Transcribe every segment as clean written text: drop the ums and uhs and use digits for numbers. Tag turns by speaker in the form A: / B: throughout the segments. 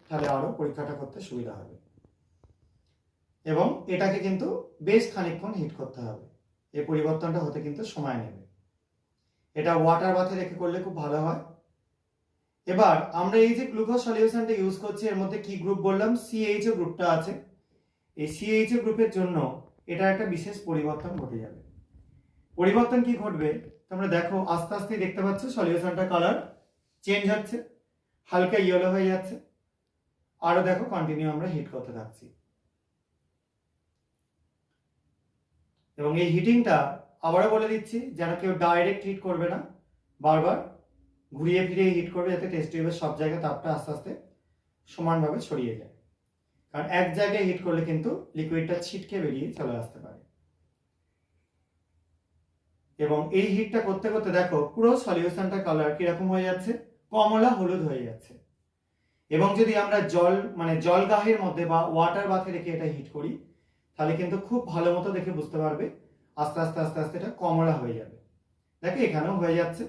A: তাহলে আরও পরীক্ষাটা করতে সুবিধা হবে। এবং এটাকে কিন্তু বেশ খানিকক্ষণ হিট করতে হবে, এই পরিবর্তনটা হতে কিন্তু সময় নেবে। এটা ওয়াটার বাথে রেখে করলে খুব ভালো হয়। এবার আমরা এই যে গ্লুকোজ সলিউশনটা ইউজ করছি, এর মধ্যে কি গ্রুপ বললাম, সিএইচও গ্রুপটা আছে। এই সিএইচও গ্রুপের জন্য এটা একটা বিশেষ পরিবর্তন ঘটে যাবে। পরিবর্তন কি ঘটবে তোমরা দেখো, আস্তে আস্তে দেখতে পাচ্ছ সলিউশনটা কালার চেঞ্জ হচ্ছে, হালকা ইয়েলো হয়ে যাচ্ছে। আরো দেখো কন্টিনিউ আমরা হিট করতে থাকছি। এবং এই হিটিংটা আবারও বলে দিচ্ছি, যেন কেউ ডাইরেক্ট হিট করবে না, বারবার ঘুরিয়ে ফিরিয়ে হিট করবে, যাতে টেস্ট টিউবের সব জায়গায় তাপটা আস্তে আস্তে সমানভাবে ছড়িয়ে যায়। কারণ এক জায়গায় হিট করলে কিন্তু লিকুইডটা ছিটকে বেরিয়ে চলে আসতে পারে। এবং এই হিটটা করতে করতে দেখো পুরো সলিউশনটা কালার কিরকম হয়ে যাচ্ছে, কমলা হলুদ হয়ে যাচ্ছে। এবং যদি আমরা জল গাহের মধ্যে বা ওয়াটার বাথে রেখে এটা হিট করি, তাহলে কিন্তু খুব ভালো মতো দেখে বুঝতে পারবে আস্তে আস্তে আস্তে আস্তে এটা কমলা হয়ে যাবে। দেখো এখানেও হয়ে যাচ্ছে,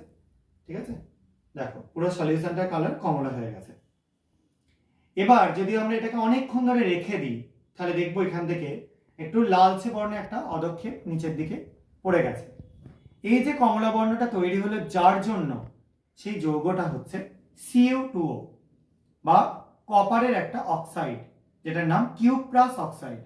A: ঠিক আছে, দেখো পুরো সলিউশনটা কালার কমলা হয়ে গেছে। এবার যদি আমরা এটাকে অনেকক্ষণ ধরে রেখে দিই, তাহলে দেখবো এখান থেকে একটু লালচে বর্ণে একটা অধক্ষেপ নিচের দিকে পড়ে গেছে। এই যে কমলা বর্ণটা তৈরি হলো, যার জন্য সেই যৌগটা হচ্ছে Cu2O বা কপারের একটা অক্সাইড, যেটার নাম কিউপ্রাস অক্সাইড।